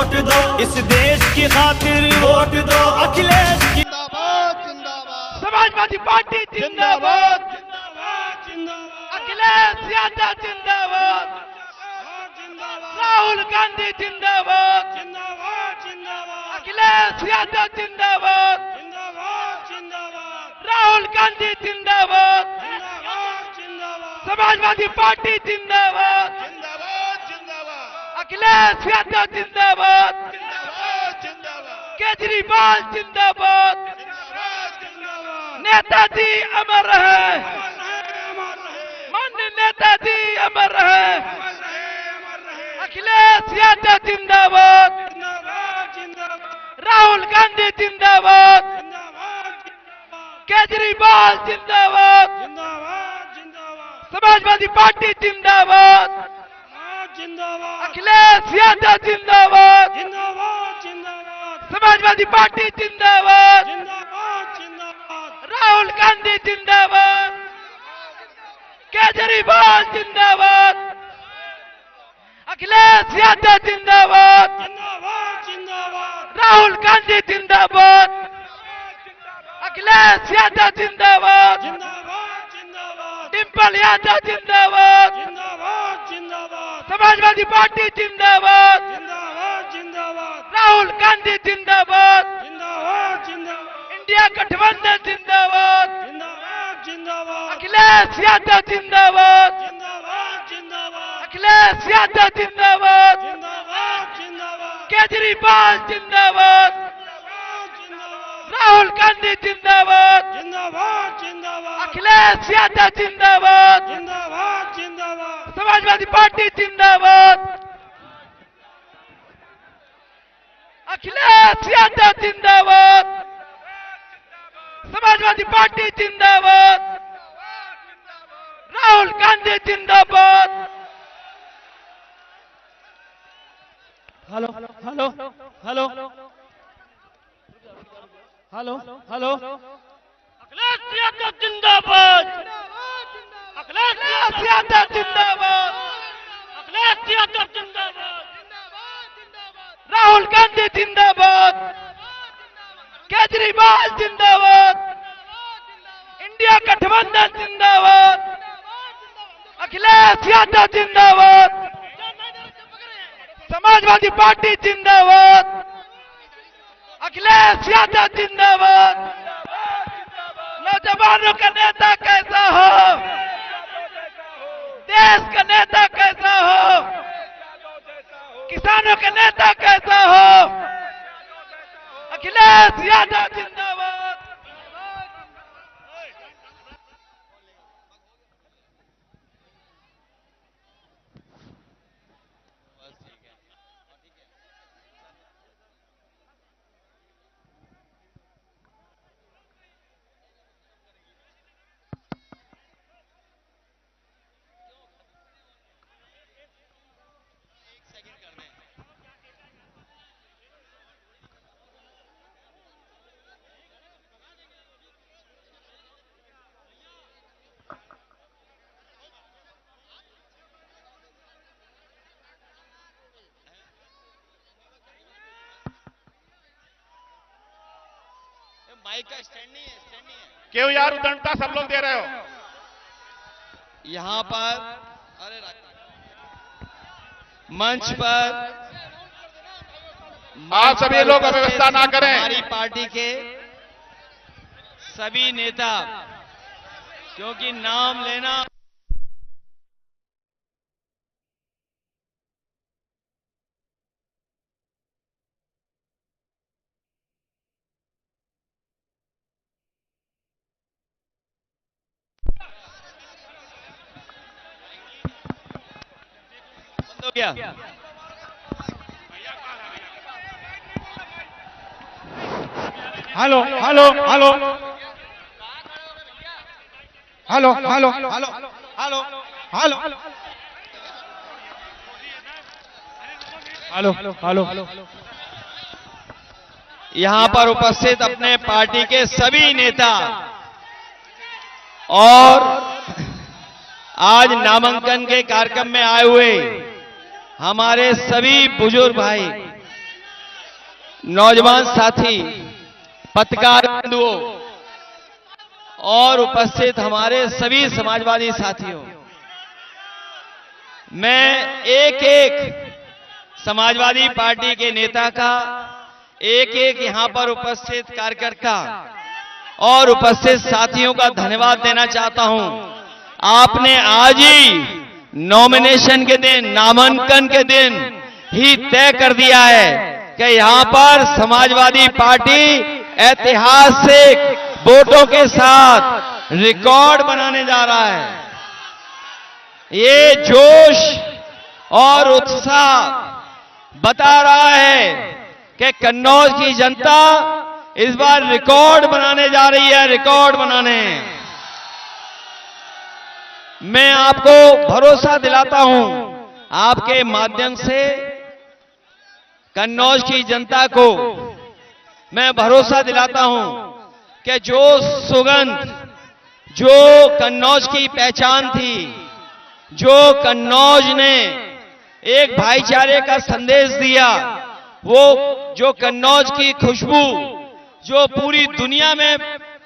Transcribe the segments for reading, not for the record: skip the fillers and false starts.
Vote दो, इस देश की खातिर वोट दो अखिलेश की। जिंदाबाद जिंदाबाद, समाजवादी पार्टी जिंदाबाद, अखिलेश यादव जिंदाबाद, राहुल गांधी जिंदाबाद, अखिलेश यादव जिंदाबाद, राहुल गांधी जिंदाबाद, समाजवादी पार्टी जिंदाबाद, अखिलेश यादव जिंदाबाद, केजरीवाल जिंदाबाद, नेताजी अमर रहे, माननीय नेताजी अमर रहे, अखिलेश यादव जिंदाबाद, राहुल गांधी जिंदाबाद, केजरीवाल जिंदाबाद, समाजवादी पार्टी जिंदाबाद, अखिलेश यादव जिंदाबाद, समाजवादी पार्टी जिंदाबाद, राहुल गांधी जिंदाबाद, केजरीवाल जिंदाबाद, अखिलेश यादव जिंदाबाद, राहुल गांधी जिंदाबाद, अखिलेश यादव जिंदाबाद, डिंपल यादव जिंदाबाद, समाजवादी पार्टी जिंदाबाद, राहुल गांधी जिंदाबाद, इंडिया गठबंधन जिंदाबाद, अखिलेश यादव जिंदाबाद, अखिलेश यादव जिंदाबाद, केजरीवाल जिंदाबाद, राहुल गांधी जिंदाबाद, अखिलेश यादव जिंदाबाद, समाजवादी पार्टी जिंदाबाद, अखिलेश यादव जिंदाबाद, समाजवादी पार्टी जिंदाबाद, राहुल गांधी जिंदाबाद। Hello hello hello hello hello, Akhilesh Yadav जिंदाबाद, अखिलेश यादव जिंदाबाद, अखिलेश यादव जिंदाबाद, राहुल गांधी जिंदाबाद, केजरीवाल जिंदाबाद, इंडिया गठबंधन जिंदाबाद, अखिलेश यादव जिंदाबाद, समाजवादी पार्टी जिंदाबाद, अखिलेश यादव जिंदाबाद। नौजवानों का नेता कैसा हो, देश का नेता कैसा हो, किसानों का नेता कैसा हो, अखिलेश यादव जिंदाबाद। माइक का स्टैंड नहीं है, स्टैंड नहीं है। क्यों यार उदंडता सब लोग दे रहे हो? यहाँ पर अरे मंच पर आप सभी लोग अव्यवस्था ना करें। हमारी पार्टी के सभी नेता, क्योंकि नाम लेना हो गया। Hello hello hello hello hello hello hello hello hello hello यहाँ पर उपस्थित अपने पार्टी के सभी नेता और आज नामांकन के कार्यक्रम में आए हुए हमारे सभी बुजुर्ग भाई, नौजवान साथी, पत्रकार बंधुओं और उपस्थित हमारे सभी समाजवादी साथियों, मैं एक एक समाजवादी पार्टी के नेता का, एक एक यहां पर उपस्थित कार्यकर्ता और उपस्थित साथियों का धन्यवाद देना चाहता हूं। आपने आज ही नॉमिनेशन के दिन, नामांकन के दिन ही तय कर दिया है कि यहां पर समाजवादी पार्टी ऐतिहासिक वोटों के साथ रिकॉर्ड बनाने जा रहा है। ये जोश और उत्साह बता रहा है कि कन्नौज की जनता इस बार रिकॉर्ड बनाने जा रही है, रिकॉर्ड बनाने। मैं आपको भरोसा दिलाता हूं, आपके माध्यम से कन्नौज की जनता को मैं भरोसा दिलाता हूं कि जो सुगंध, जो कन्नौज की पहचान थी, जो कन्नौज ने एक भाईचारे का संदेश दिया, वो जो कन्नौज की खुशबू जो पूरी दुनिया में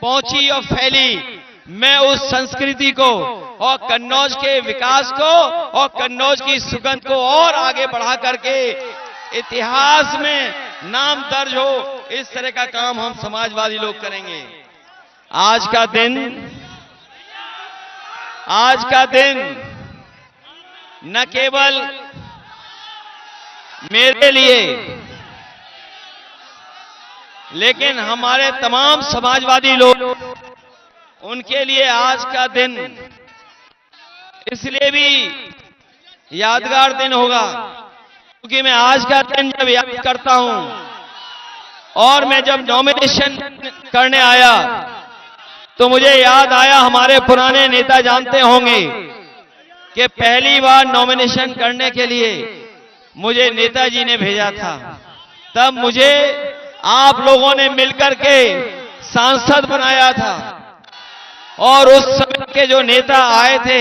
पहुंची और फैली, मैं उस संस्कृति को और कन्नौज के विकास को और कन्नौज की सुगंध को और आगे बढ़ा करके इतिहास में नाम दर्ज हो, इस तरह का काम हम समाजवादी लोग करेंगे। आज का दिन न केवल मेरे लिए, लेकिन हमारे तमाम समाजवादी लोग, उनके लिए आज का दिन इसलिए भी यादगार दिन होगा क्योंकि मैं आज का दिन जब याद करता हूं और मैं जब नॉमिनेशन करने आया तो मुझे याद आया, हमारे पुराने नेता जानते होंगे कि पहली बार नॉमिनेशन करने के लिए मुझे नेताजी ने भेजा था। तब मुझे आप लोगों ने मिलकर के सांसद बनाया था और उस समय के जो नेता आए थे,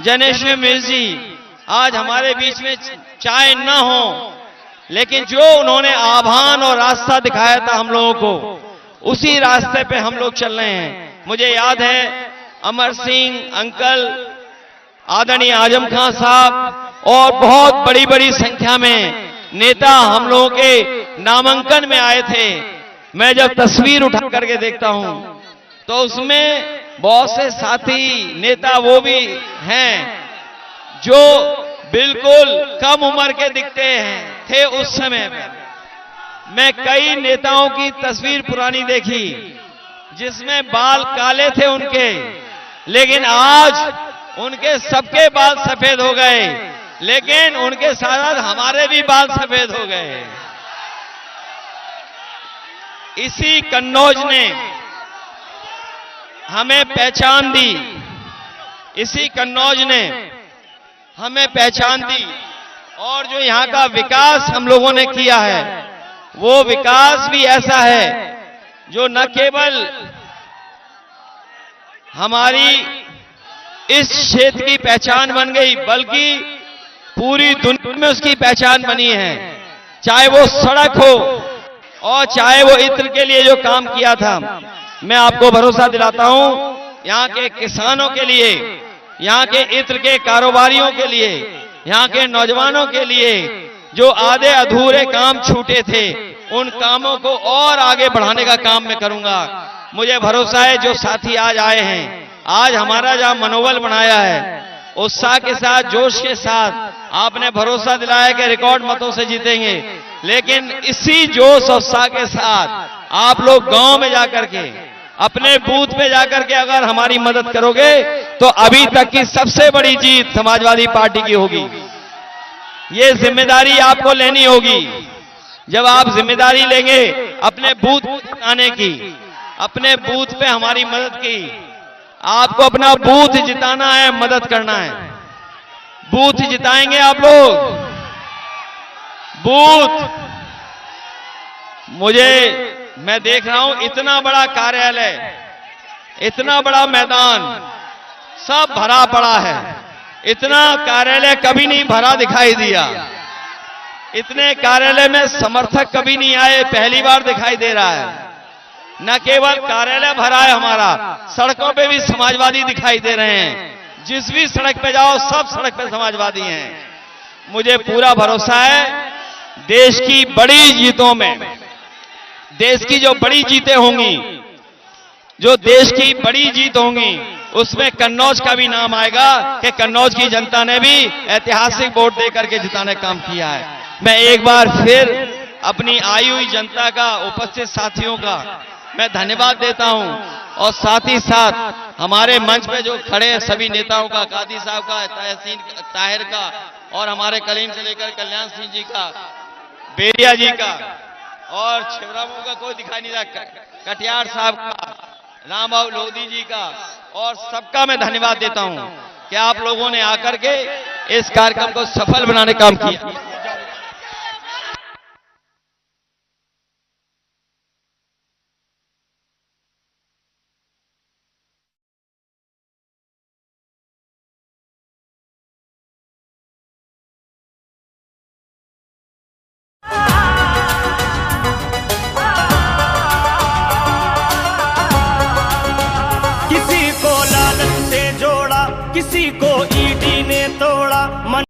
जनेश्वर मिश्र जी, आज हमारे बीच में चाहे न हो, लेकिन जो उन्होंने आह्वान और रास्ता दिखाया था हम लोगों को, उसी रास्ते पे हम लोग चल रहे हैं। मुझे याद है अमर सिंह अंकल, आदरणीय आजम खान साहब और बहुत बड़ी बड़ी संख्या में नेता हम लोगों के नामांकन में आए थे। मैं जब तस्वीर उठा करके देखता हूं तो उसमें बहुत से साथी नेता वो भी हैं जो बिल्कुल कम उम्र के दिखते थे उस समय में। मैं कई नेताओं की तस्वीर पुरानी देखी जिसमें बाल काले थे उनके, लेकिन आज उनके सबके बाल सफेद हो गए, लेकिन उनके साथ हमारे भी बाल सफेद हो गए। इसी कन्नौज ने हमें पहचान दी, इसी कन्नौज ने हमें पहचान दी और जो यहां का विकास हम लोगों ने किया है, वो विकास भी ऐसा है जो न केवल हमारी इस क्षेत्र की पहचान बन गई, बल्कि पूरी दुनिया में उसकी पहचान बनी है। चाहे वो सड़क हो और चाहे वो इत्र के लिए जो काम किया था। मैं आपको भरोसा दिलाता हूं, यहां के किसानों के लिए, यहां के इत्र के कारोबारियों के लिए, यहां के नौजवानों के लिए जो आधे अधूरे काम छूटे थे, उन कामों को और आगे बढ़ाने का काम मैं करूंगा। मुझे भरोसा है जो साथी आज आए हैं, आज हमारा जहां मनोबल बनाया है, उत्साह के साथ, जोश के साथ आपने भरोसा दिलाया कि रिकॉर्ड मतों से जीतेंगे, लेकिन इसी जोश और उत्साह के साथ आप लोग गांव में जाकर के, अपने बूथ में जाकर के अगर हमारी मदद करोगे तो अभी तक की सबसे बड़ी जीत समाजवादी पार्टी की होगी। ये जिम्मेदारी आपको लेनी होगी। जब आप जिम्मेदारी लेंगे अपने बूथ आने की, अपने बूथ पे हमारी मदद की, आपको अपना बूथ जिताना है, मदद करना है। बूथ जिताएंगे आप लोग, बूथ। मैं देख रहा हूं इतना बड़ा कार्यालय, इतना बड़ा मैदान, सब भरा पड़ा है। इतना कार्यालय कभी नहीं भरा दिखाई दिया। इतने कार्यालय में समर्थक कभी नहीं आए, पहली बार दिखाई दे रहा है। न केवल कार्यालय भरा है हमारा, सड़कों पे भी समाजवादी दिखाई दे रहे हैं। जिस भी सड़क पे जाओ सब सड़क पे समाजवादी हैं। मुझे पूरा भरोसा है देश की बड़ी जीतों में, देश की जो बड़ी जीतें होंगी, जो देश की बड़ी जीत होंगी, उसमें कन्नौज का भी नाम आएगा कि कन्नौज की जनता ने भी ऐतिहासिक वोट देकर के जिताने का काम किया है। मैं एक बार फिर अपनी आई हुई जनता का, उपस्थित साथियों का मैं धन्यवाद देता हूं और साथ ही साथ हमारे मंच पे जो खड़े हैं सभी नेताओं का, कादी साहब का, तहसीन ताहिर का और हमारे कलीम से लेकर कल्याण सिंह जी का, बेरिया जी का और छिबरामऊ का कोई दिखाई नहीं रहा, कटियार साहब का, रामबाबू लोधी जी का, और सबका मैं धन्यवाद देता हूं कि आप लोगों ने आकर के इस कार्यक्रम को सफल बनाने का काम किया।